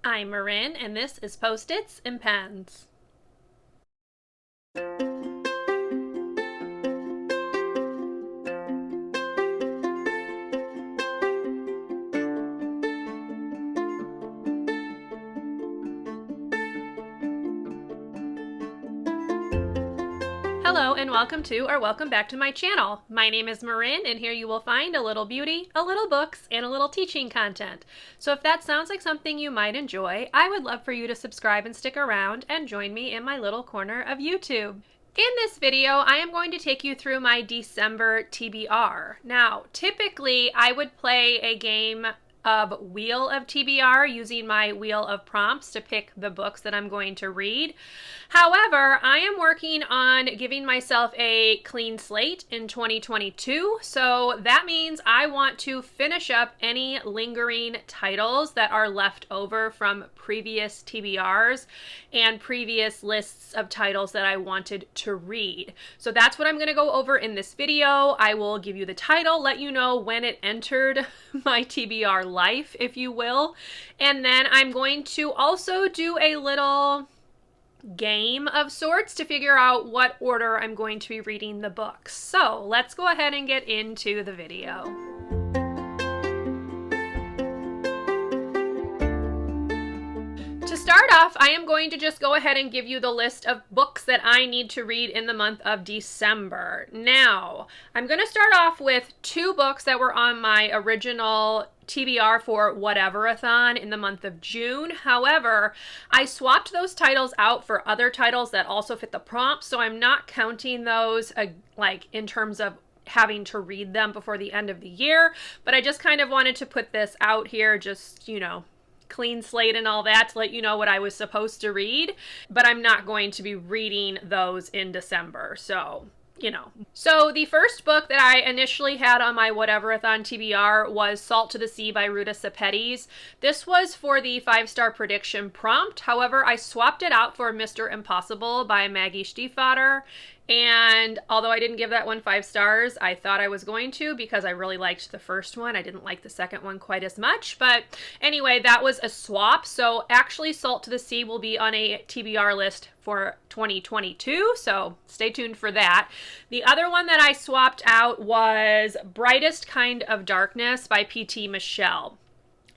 I'm Marin, and this is Post-its and Pens. Hello and welcome to or welcome back to my channel. My name is Marin and here you will find a little beauty, a little books, and a little teaching content. So if that sounds like something you might enjoy, I would love for you to subscribe and stick around and join me in my little corner of YouTube. In this video, I am going to take you through my December TBR. Now, typically I would play a game of Wheel of TBR using my wheel of prompts to pick the books that I'm going to read. However, I am working on giving myself a clean slate in 2022, so that means I want to finish up any lingering titles that are left over from previous TBRs and previous lists of titles that I wanted to read. So that's what I'm going to go over in this video. I will give you the title, let you know when it entered my TBR life, if you will, and then I'm going to also do a little game of sorts to figure out what order I'm going to be reading the books. So let's go ahead and get into the video. To start off, I am going to just go ahead and give you the list of books that I need to read in the month of December. Now, I'm going to start off with two books that were on my original TBR for Whatever-a-thon in the month of June. However, I swapped those titles out for other titles that also fit the prompt, so I'm not counting those like in terms of having to read them before the end of the year, but I just kind of wanted to put this out here, just, you know, clean slate and all that, to let you know what I was supposed to read, but I'm not going to be reading those in December, so you know. So the first book that I initially had on my Whatever-a-thon TBR was Salt to the Sea by Ruta Sepetys. This was for the 5-star prediction prompt. However, I swapped it out for Mr. Impossible by Maggie Stiefvater. And although I didn't give that one 5 stars, I thought I was going to because I really liked the first one. I didn't like the second one quite as much. But anyway, that was a swap. So actually Salt to the Sea will be on a TBR list for 2022. So stay tuned for that. The other one that I swapped out was Brightest Kind of Darkness by P.T. Michelle.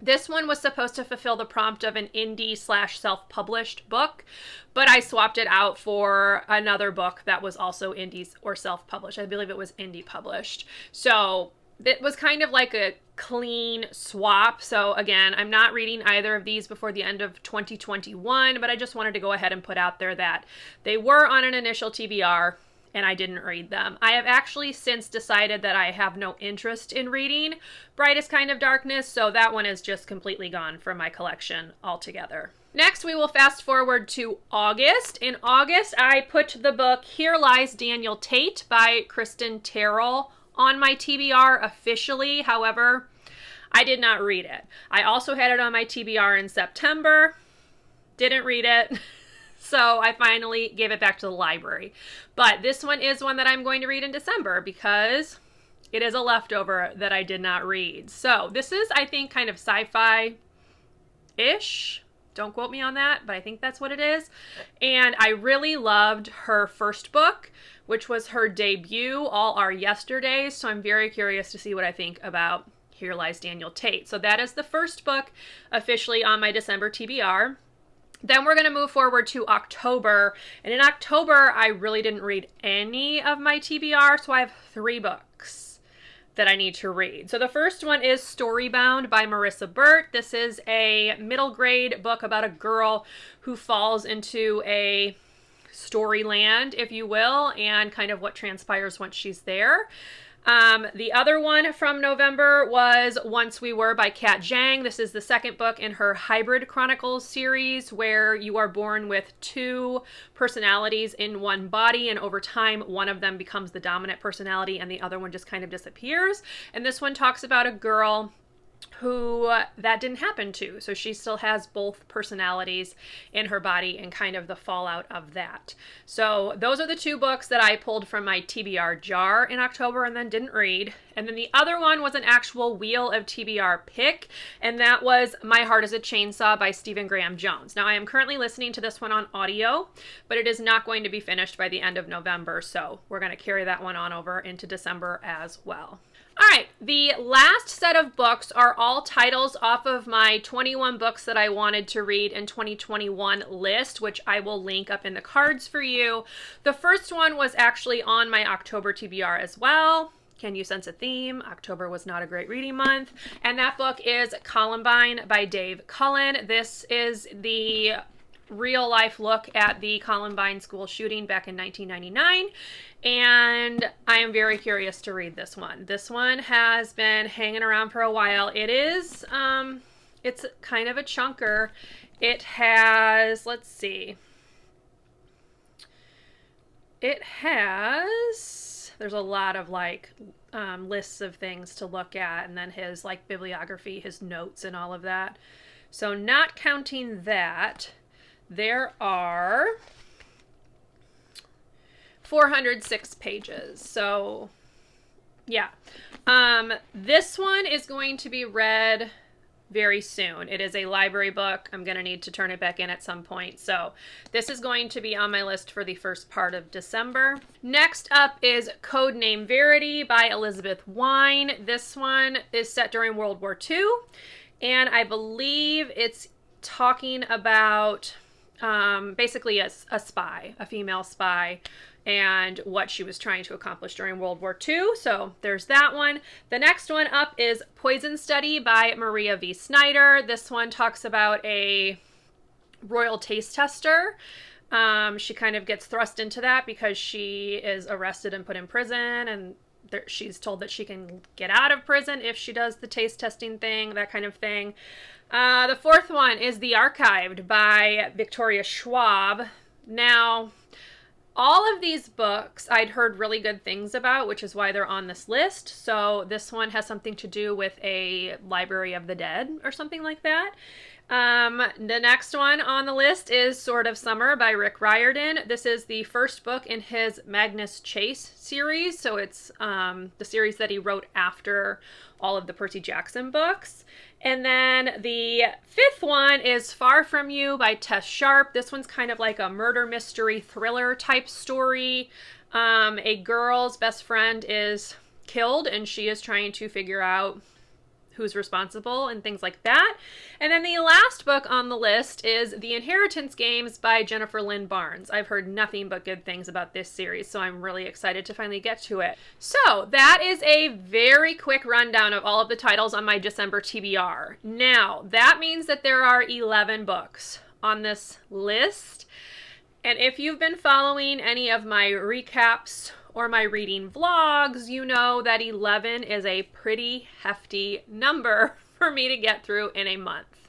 This one was supposed to fulfill the prompt of an indie/self-published book, but I swapped it out for another book that was also indie or self-published. I believe it was indie published. So it was kind of like a clean swap. So again, I'm not reading either of these before the end of 2021, but I just wanted to go ahead and put out there that they were on an initial TBR and I didn't read them. I have actually since decided that I have no interest in reading Brightest Kind of Darkness, so that one is just completely gone from my collection altogether. Next, we will fast forward to August. In August, I put the book Here Lies Daniel Tate by Cristin Terrill on my TBR officially. However, I did not read it. I also had it on my TBR in September. Didn't read it. So I finally gave it back to the library. But this one is one that I'm going to read in December because it is a leftover that I did not read. So this is, I think, kind of sci-fi-ish. Don't quote me on that, but I think that's what it is. And I really loved her first book, which was her debut, All Our Yesterdays. So I'm very curious to see what I think about Here Lies Daniel Tate. So that is the first book officially on my December TBR. Then we're going to move forward to October. And in October, I really didn't read any of my TBR, so I have 3 books that I need to read. So the first one is Storybound by Marissa Burt. This is a middle grade book about a girl who falls into a storyland, if you will, and kind of what transpires once she's there. The other one from November was Once We Were by Zhang. This is the second book in her Hybrid Chronicles series, where you are born with 2 personalities in one body, and over time one of them becomes the dominant personality and the other one just kind of disappears. And this one talks about a girl who that didn't happen to. So she still has both personalities in her body and kind of the fallout of that. So those are the two books that I pulled from my TBR jar in October and then didn't read. And then the other one was an actual Wheel of TBR pick, and that was My Heart is a Chainsaw by Stephen Graham Jones. Now I am currently listening to this one on audio, but it is not going to be finished by the end of November, so we're going to carry that one on over into December as well. All right, the last set of books are all titles off of my 21 books that I wanted to read in 2021 list, which I will link up in the cards for you. The first one was actually on my October TBR as well. Can you sense a theme? October was not a great reading month. And that book is Columbine by Dave Cullen. This is the real life look at the Columbine school shooting back in 1999. And I am very curious to read this one. This one has been hanging around for a while. It is, it's kind of a chunker. It has, let's see. It has, there's a lot of like lists of things to look at, and then his like bibliography, his notes and all of that. So not counting that, there are 406 pages. So yeah, this one is going to be read very soon. It is a library book. I'm going to need to turn it back in at some point. So this is going to be on my list for the first part of December. Next up is Codename Verity by Elizabeth Wein. This one is set during World War II, and I believe it's talking about basically a spy, a female spy, and what she was trying to accomplish during World War II. So there's that one. The next one up is Poison Study by Maria V. Snyder. This one talks about a royal taste tester. She kind of gets thrust into that because she is arrested and put in prison, and she's told that she can get out of prison if she does the taste testing thing, that kind of thing. The fourth one is The Archived by Victoria Schwab. Now, all of these books I'd heard really good things about, which is why they're on this list. So this one has something to do with a Library of the Dead or something like that. The next one on the list is Sword of Summer by Rick Riordan. This is the first book in his Magnus Chase series. So it's the series that he wrote after all of the Percy Jackson books. And then the fifth one is Far From You by Tess Sharp. This one's kind of like a murder mystery thriller type story. A girl's best friend is killed, and she is trying to figure out who's responsible and things like that. And then the last book on the list is The Inheritance Games by Jennifer Lynn Barnes. I've heard nothing but good things about this series, so I'm really excited to finally get to it. So that is a very quick rundown of all of the titles on my December TBR. Now, that means that there are 11 books on this list. And if you've been following any of my recaps or my reading vlogs, you know that 11 is a pretty hefty number for me to get through in a month.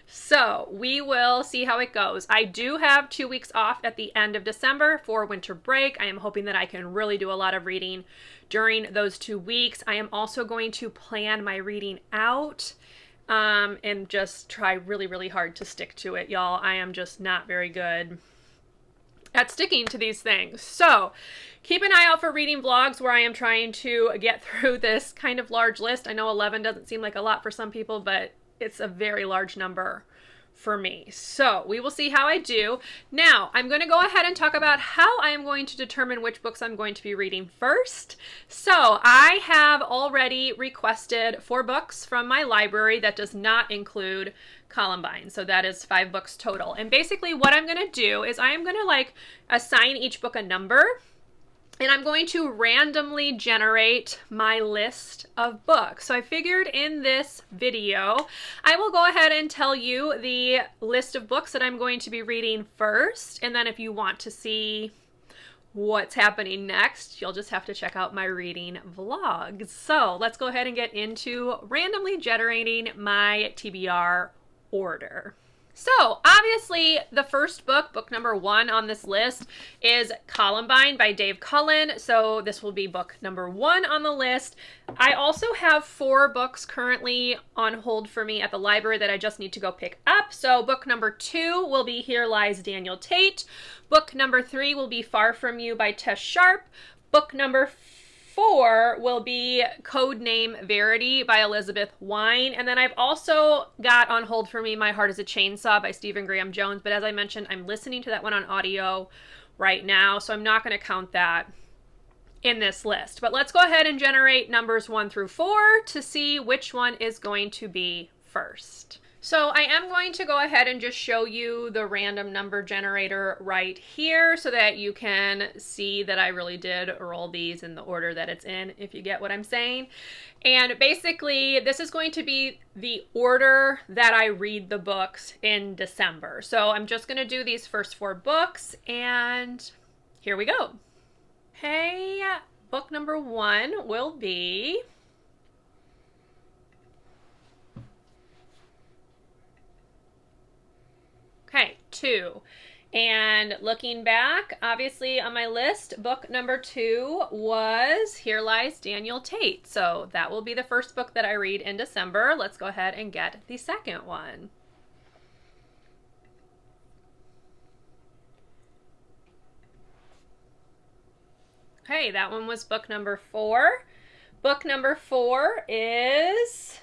So we will see how it goes. I do have 2 weeks off at the end of December for winter break. I am hoping that I can really do a lot of reading during those 2 weeks. I am also going to plan my reading out and just try really, really hard to stick to it, y'all. I am just not very good at sticking to these things. So keep an eye out for reading vlogs where I am trying to get through this kind of large list. I know 11 doesn't seem like a lot for some people, but it's a very large number for me. So we will see how I do. Now, I'm going to go ahead and talk about how I am going to determine which books I'm going to be reading first. So I have already requested 4 books from my library. That does not include Columbine. So that is 5 books total. And basically what I'm going to do is I am going to assign each book a number, and I'm going to randomly generate my list of books. So I figured in this video, I will go ahead and tell you the list of books that I'm going to be reading first. And then if you want to see what's happening next, you'll just have to check out my reading vlogs. So let's go ahead and get into randomly generating my TBR order. So, obviously, the first book, book number 1 on this list, is Columbine by Dave Cullen. So, this will be book number 1 on the list. I also have 4 books currently on hold for me at the library that I just need to go pick up. So, book number 2 will be Here Lies Daniel Tate. Book number 3 will be Far From You by Tess Sharp. Book number 4 will be Codename Verity by Elizabeth Wein. And then I've also got on hold for me My Heart is a Chainsaw by Stephen Graham Jones. But as I mentioned, I'm listening to that one on audio right now, so I'm not going to count that in this list. But let's go ahead and generate numbers 1 through 4 to see which one is going to be first. So I am going to go ahead and just show you the random number generator right here so that you can see that I really did roll these in the order that it's in, if you get what I'm saying. And basically, this is going to be the order that I read the books in December. So I'm just going to do these first 4 books, and here we go. Hey, book number 1 will be okay, 2. And looking back, obviously on my list, book number 2 was Here Lies Daniel Tate. So that will be the first book that I read in December. Let's go ahead and get the second one. Okay, that one was book number 4. Book number 4 is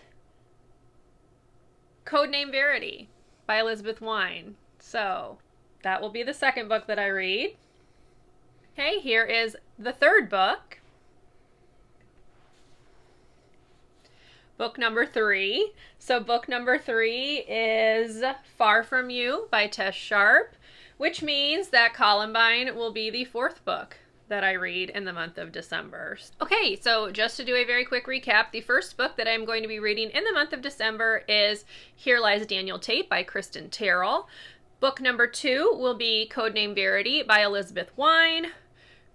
Codename Verity by Elizabeth Wein. So that will be the second book that I read. Okay, here is the third book. Book number 3. So book number 3 is Far From You by Tess Sharp, which means that Columbine will be the 4th book that I read in the month of December. Okay, so just to do a very quick recap, the first book that I'm going to be reading in the month of December is Here Lies Daniel Tate by Cristin Terrill. Book number 2 will be Codename Verity by Elizabeth Wein.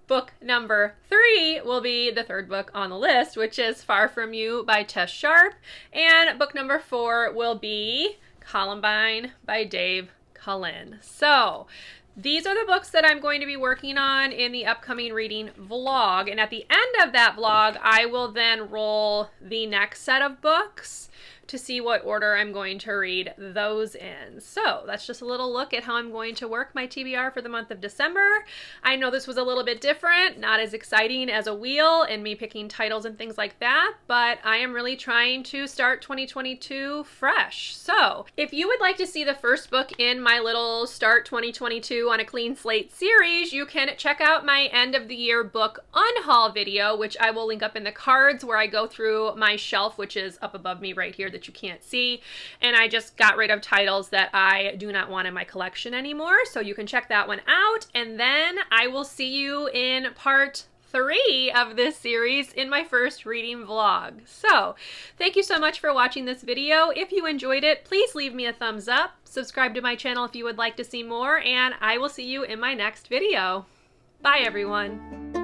Book number 3 will be the third book on the list, which is Far From You by Tess Sharp. And book number 4 will be Columbine by Dave Cullen. So these are the books that I'm going to be working on in the upcoming reading vlog. And at the end of that vlog, I will then roll the next set of books to see what order I'm going to read those in. So that's just a little look at how I'm going to work my TBR for the month of December. I know this was a little bit different, not as exciting as a wheel and me picking titles and things like that, but I am really trying to start 2022 fresh. So if you would like to see the first book in my little Start 2022 on a Clean Slate series, you can check out my end of the year book unhaul video, which I will link up in the cards, where I go through my shelf, which is up above me right here that you can't see, and I just got rid of titles that I do not want in my collection anymore, so you can check that one out. And then I will see you in part 3 of this series in my first reading vlog. So thank you so much for watching this video. If you enjoyed it, please leave me a thumbs up, subscribe to my channel if you would like to see more, and I will see you in my next video. Bye everyone.